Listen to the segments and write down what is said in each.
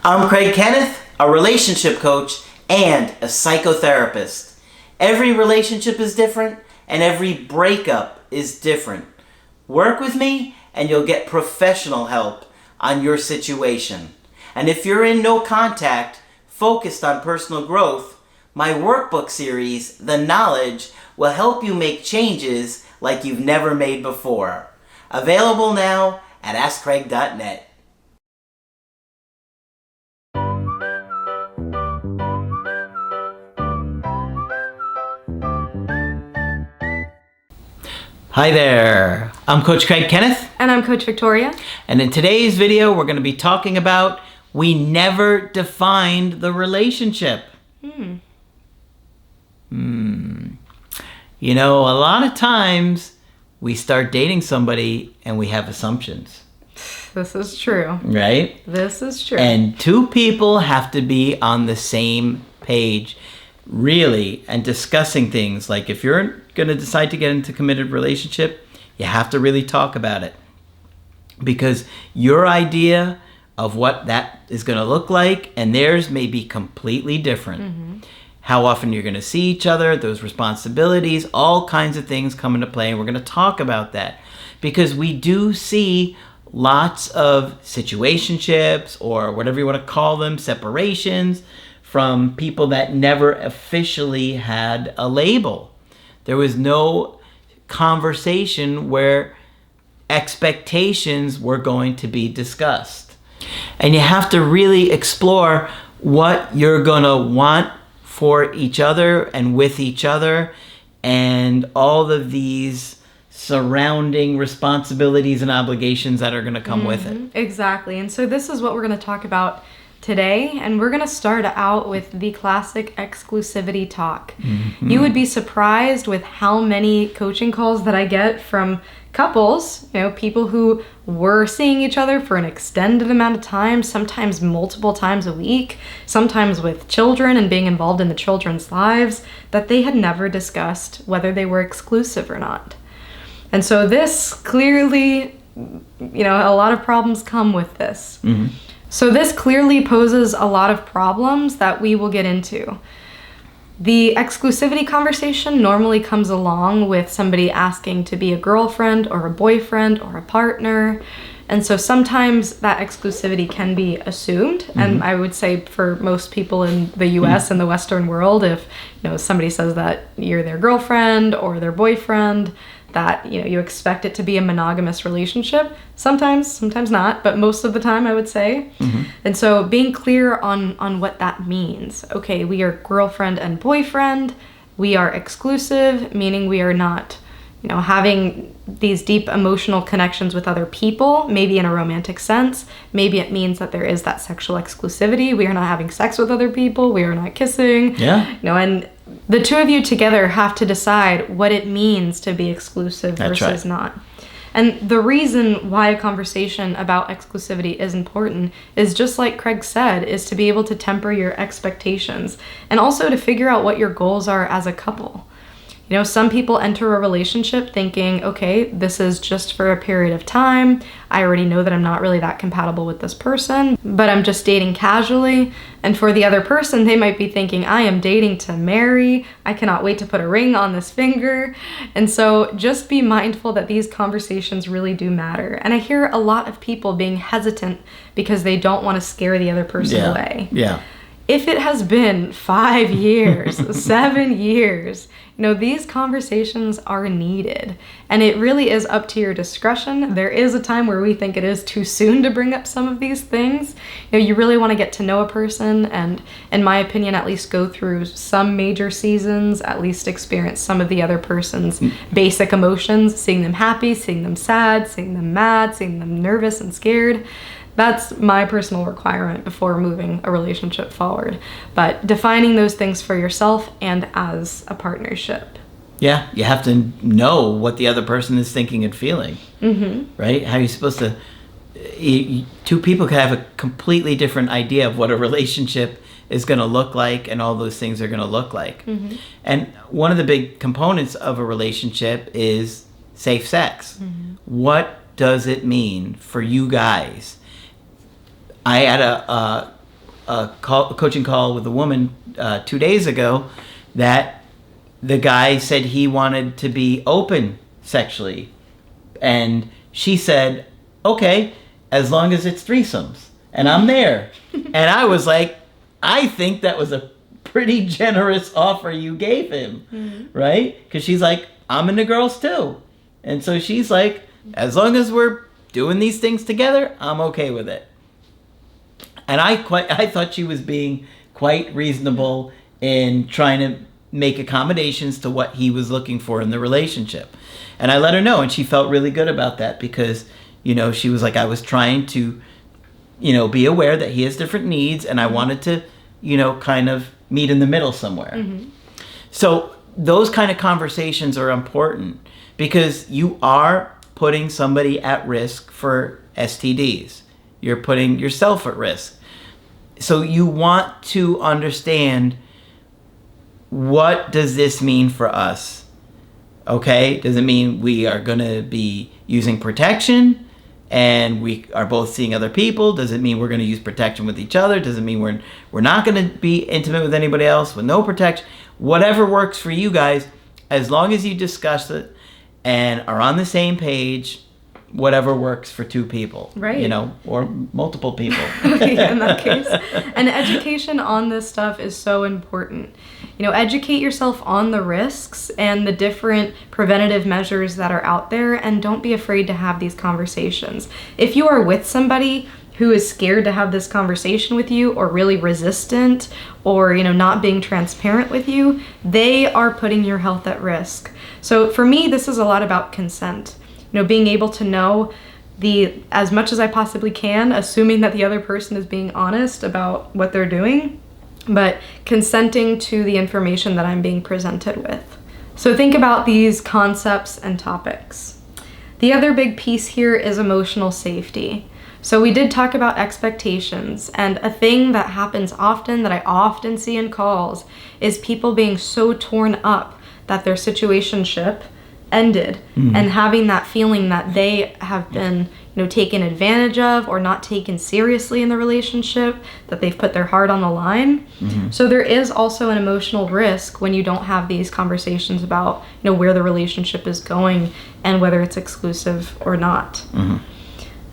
I'm Craig Kenneth, a relationship coach and a psychotherapist. Every relationship is different and every breakup is different. Work with me and you'll get professional help on your situation. And if you're in no contact, focused on personal growth, my workbook series, The Knowledge, will help you make changes like you've never made before. Available now at AskCraig.net. Hi there, I'm Coach Craig Kenneth. And I'm Coach Victoria. And in today's video, we're going to be talking about we never defined the relationship. You know, a lot of times we start dating somebody and we have assumptions. This is true. Right? This is true. And two people have to be on the same page, really, and discussing things. Like if you're going to decide to get into a committed relationship, you have to really talk about it. Because your idea of what that is going to look like and theirs may be completely different. How often you're going to see each other, those responsibilities, all kinds of things come into play. And we're going to talk about that. Because we do see lots of situationships, or whatever you want to call them, separations, from people that never officially had a label. There was no conversation where expectations were going to be discussed. And you have to really explore what you're going to want for each other and with each other, and all of these surrounding responsibilities and obligations that are going to come with it. Exactly. And so this is what we're going to talk about today, and we're going to start out with the classic exclusivity talk. You would be surprised with how many coaching calls that I get from couples, people who were seeing each other for an extended amount of time, sometimes multiple times a week, sometimes with children and being involved in the children's lives, that they had never discussed whether they were exclusive or not. And so this clearly, a lot of problems come with this. So this clearly poses a lot of problems that we will get into. The exclusivity conversation normally comes along with somebody asking to be a girlfriend or a boyfriend or a partner. And so sometimes that exclusivity can be assumed. And I would say for most people in the US and the Western world, if somebody says that you're their girlfriend or their boyfriend, that you expect it to be a monogamous relationship. Sometimes not, but most of the time I would say. And so being clear on what that means. Okay, we are girlfriend and boyfriend. We are exclusive, meaning we are not having these deep emotional connections with other people, maybe in a romantic sense. Maybe it means that there is that sexual exclusivity. We are not having sex with other people. We are not kissing. And the two of you together have to decide what it means to be exclusive versus not. And the reason why a conversation about exclusivity is important is, just like Craig said, is to be able to temper your expectations and also to figure out what your goals are as a couple. Some people enter a relationship thinking, okay, this is just for a period of time. I already know that I'm not really that compatible with this person, but I'm just dating casually. And for the other person, they might be thinking, I am dating to marry. I cannot wait to put a ring on this finger. And so just be mindful that these conversations really do matter. And I hear a lot of people being hesitant because they don't want to scare the other person away. If it has been 5 years, 7 years, these conversations are needed. And it really is up to your discretion. There is a time where we think it is too soon to bring up some of these things. You really want to get to know a person and, in my opinion, at least go through some major seasons, at least experience some of the other person's basic emotions, seeing them happy, seeing them sad, seeing them mad, seeing them nervous and scared. That's my personal requirement before moving a relationship forward. But defining those things for yourself and as a partnership. Yeah, you have to know what the other person is thinking and feeling. Right? How are you supposed to... Two people can have a completely different idea of what a relationship is going to look like, and all those things are going to look like. And one of the big components of a relationship is safe sex. What does it mean for you guys? I had a coaching call with a woman 2 days ago that the guy said he wanted to be open sexually. And she said, okay, as long as it's threesomes. And I'm there. And I was like, I think that was a pretty generous offer you gave him, right? Because she's like, I'm into girls too. And so she's like, as long as we're doing these things together, I'm okay with it. And I thought she was being quite reasonable in trying to make accommodations to what he was looking for in the relationship. And I let her know, and she felt really good about that because, she was like, I was trying to, be aware that he has different needs, and I wanted to, kind of meet in the middle somewhere. Mm-hmm. So those kind of conversations are important because you are putting somebody at risk for STDs. You're putting yourself at risk. So you want to understand, what does this mean for us? Okay? Does it mean we are going to be using protection and we are both seeing other people? Does it mean we're going to use protection with each other? Does it mean we're not going to be intimate with anybody else with no protection? Whatever works for you guys, as long as you discuss it and are on the same page, whatever works for two people, right? Or multiple people. Okay, in that case. And education on this stuff is so important. Educate yourself on the risks and the different preventative measures that are out there, and don't be afraid to have these conversations. If you are with somebody who is scared to have this conversation with you, or really resistant, or not being transparent with you, they are putting your health at risk. So for me, this is a lot about consent. Being able to know as much as I possibly can, assuming that the other person is being honest about what they're doing, but consenting to the information that I'm being presented with. So think about these concepts and topics. The other big piece here is emotional safety. So we did talk about expectations, and a thing that happens often, that I often see in calls, is people being so torn up that their situationship ended, and having that feeling that they have been taken advantage of or not taken seriously in the relationship, that they've put their heart on the line. So there is also an emotional risk when you don't have these conversations about where the relationship is going and whether it's exclusive or not.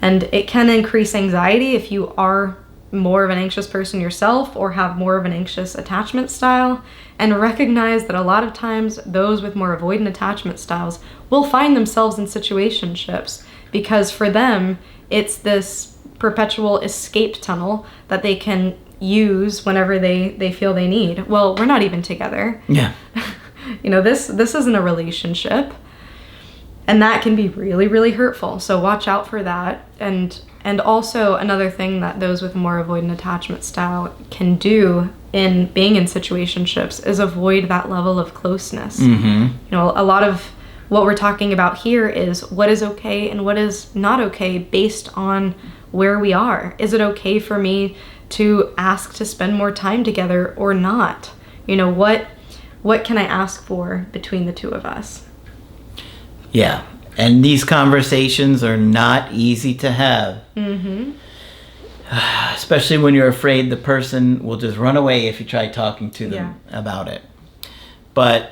And it can increase anxiety if you are more of an anxious person yourself or have more of an anxious attachment style. And recognize that a lot of times those with more avoidant attachment styles will find themselves in situationships because for them it's this perpetual escape tunnel that they can use whenever they feel they need. Well, we're not even together. Yeah. This isn't a relationship. And that can be really, really hurtful. So watch out for that. And also another thing that those with more avoidant attachment style can do in being in situationships is avoid that level of closeness. A lot of what we're talking about here is what is okay and what is not okay based on where we are. Is it okay for me to ask to spend more time together or not? What can I ask for between the two of us? Yeah, and these conversations are not easy to have. Especially when you're afraid the person will just run away if you try talking to them about it. But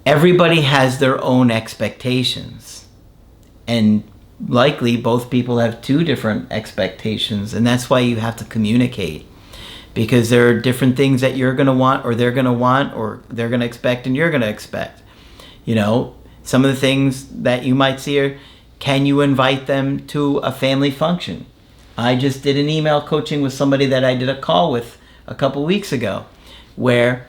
everybody has their own expectations. And likely both people have two different expectations, and that's why you have to communicate. Because there are different things that you're going to want, or they're going to want, or they're going to expect, and you're going to expect. Some of the things that you might see are, can you invite them to a family function? I just did an email coaching with somebody that I did a call with a couple weeks ago, where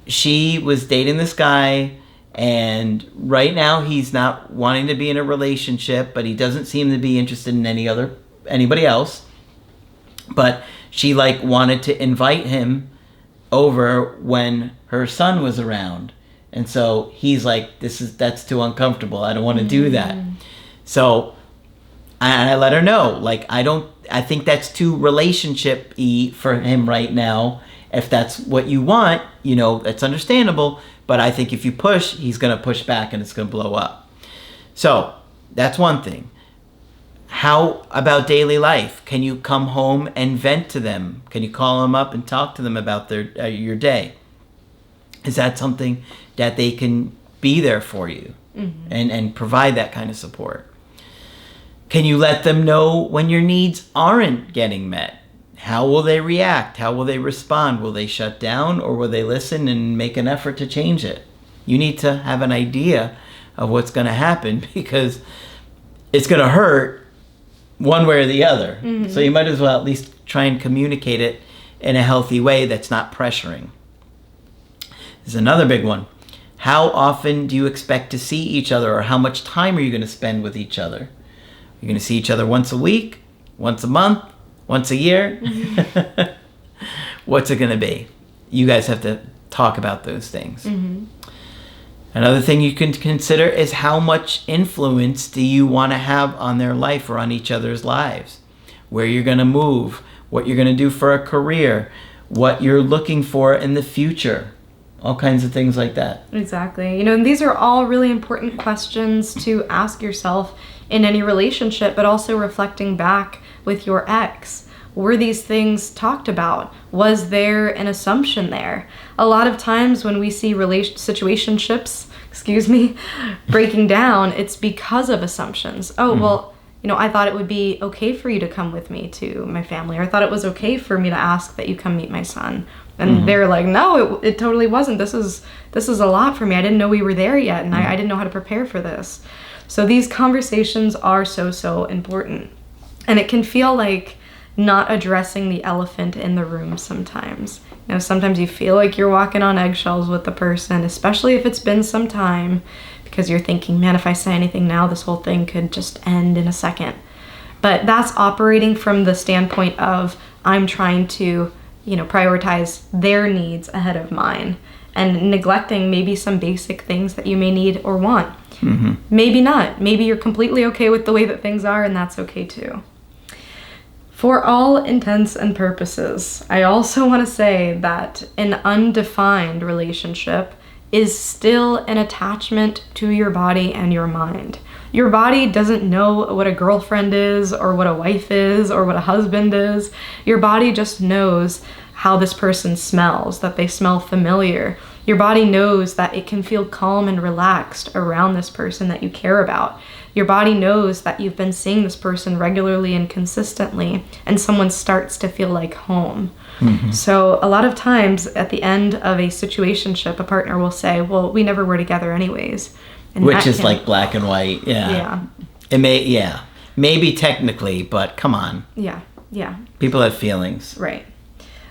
she was dating this guy, and right now he's not wanting to be in a relationship, but he doesn't seem to be interested in anybody else. But she wanted to invite him over when her son was around. And so he's like, that's too uncomfortable. I don't want to do that. So I let her know, I think that's too relationship-y for him right now. If that's what you want, that's understandable. But I think if you push, he's going to push back and it's going to blow up. So that's one thing. How about daily life? Can you come home and vent to them? Can you call them up and talk to them about your day? Is that something that they can be there for you and provide that kind of support? Can you let them know when your needs aren't getting met? How will they react? How will they respond? Will they shut down, or will they listen and make an effort to change it? You need to have an idea of what's going to happen, because it's going to hurt one way or the other. So you might as well at least try and communicate it in a healthy way that's not pressuring. There's another big one. How often do you expect to see each other, or how much time are you going to spend with each other? You're going to see each other once a week, once a month, once a year? What's it going to be? You guys have to talk about those things. Another thing you can consider is how much influence do you want to have on their life or on each other's lives? Where you're going to move, what you're going to do for a career, what you're looking for in the future. All kinds of things like that. Exactly. And these are all really important questions to ask yourself in any relationship, but also reflecting back with your ex. Were these things talked about? Was there an assumption there? A lot of times when we see situationships, breaking down, it's because of assumptions. Oh, well, I thought it would be okay for you to come with me to my family, or I thought it was okay for me to ask that you come meet my son. And they're like, no, it totally wasn't. This is a lot for me. I didn't know we were there yet, and I didn't know how to prepare for this. So these conversations are so important. And it can feel like not addressing the elephant in the room sometimes. Sometimes you feel like you're walking on eggshells with the person, especially if it's been some time, because you're thinking, man, if I say anything now, this whole thing could just end in a second. But that's operating from the standpoint of, I'm trying to prioritize their needs ahead of mine, and neglecting maybe some basic things that you may need or want. Maybe not. Maybe you're completely okay with the way that things are, and that's okay too. For all intents and purposes, I also want to say that an undefined relationship is still an attachment to your body and your mind. Your body doesn't know what a girlfriend is, or what a wife is, or what a husband is. Your body just knows how this person smells, that they smell familiar. Your body knows that it can feel calm and relaxed around this person that you care about. Your body knows that you've been seeing this person regularly and consistently, and someone starts to feel like home. So a lot of times at the end of a situationship, a partner will say, well, we never were together anyways. And which is like black and white. Yeah. It maybe technically, but come on. Yeah. People have feelings. Right.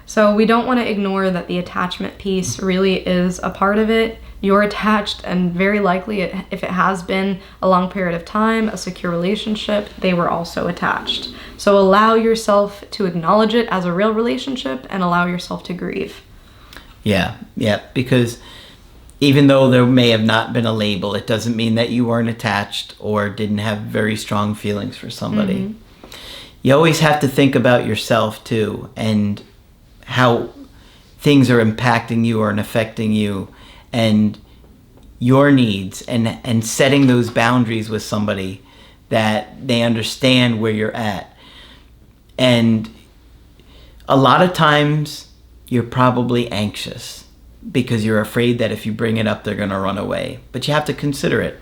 So we don't want to ignore that the attachment piece really is a part of it. You're attached, and very likely, if it has been a long period of time, a secure relationship, they were also attached. So allow yourself to acknowledge it as a real relationship, and allow yourself to grieve. Yeah, because even though there may have not been a label, it doesn't mean that you weren't attached or didn't have very strong feelings for somebody. You always have to think about yourself too, and how things are impacting you or affecting you, and your needs, and setting those boundaries with somebody that they understand where you're at. And a lot of times you're probably anxious because you're afraid that if you bring it up, they're going to run away. But you have to consider it.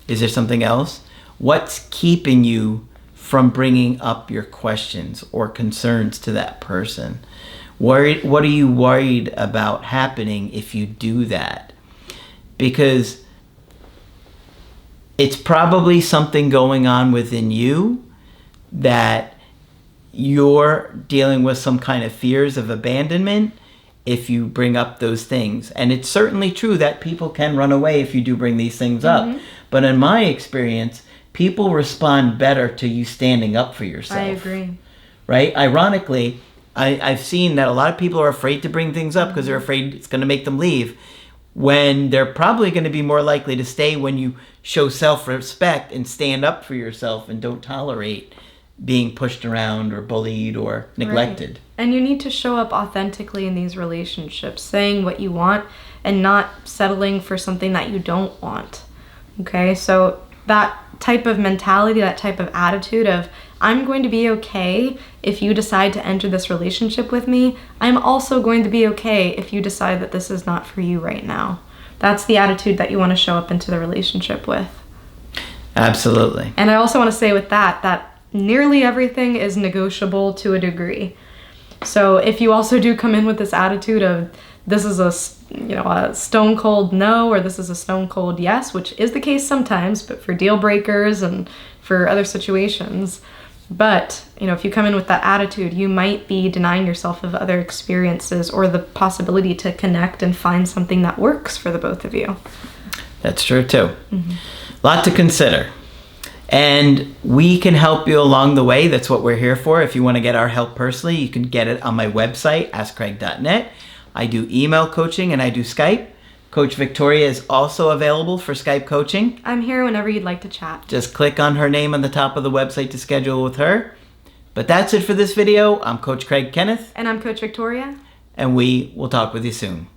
Is there something else? What's keeping you from bringing up your questions or concerns to that person? What are you worried about happening if you do that? Because it's probably something going on within you that you're dealing with, some kind of fears of abandonment if you bring up those things. And it's certainly true that people can run away if you do bring these things up. But in my experience, people respond better to you standing up for yourself. I agree. Right? Ironically, I've seen that a lot of people are afraid to bring things up because they're afraid it's going to make them leave, when they're probably going to be more likely to stay when you show self-respect and stand up for yourself and don't tolerate being pushed around or bullied or neglected. Right. And you need to show up authentically in these relationships, saying what you want and not settling for something that you don't want. Okay? So that type of mentality, that type of attitude of, I'm going to be okay if you decide to enter this relationship with me. I'm also going to be okay if you decide that this is not for you right now. That's the attitude that you want to show up into the relationship with. Absolutely. And I also want to say with that nearly everything is negotiable to a degree. So if you also do come in with this attitude of this is a stone cold no, or this is a stone cold yes, which is the case sometimes, but for deal breakers and for other situations. But, if you come in with that attitude, you might be denying yourself of other experiences or the possibility to connect and find something that works for the both of you. That's true too. Lot to consider. And we can help you along the way. That's what we're here for. If you want to get our help personally, you can get it on my website, askcraig.net. I do email coaching and I do Skype. Coach Victoria is also available for Skype coaching. I'm here whenever you'd like to chat. Just click on her name on the top of the website to schedule with her. But that's it for this video. I'm Coach Craig Kenneth. And I'm Coach Victoria. And we will talk with you soon.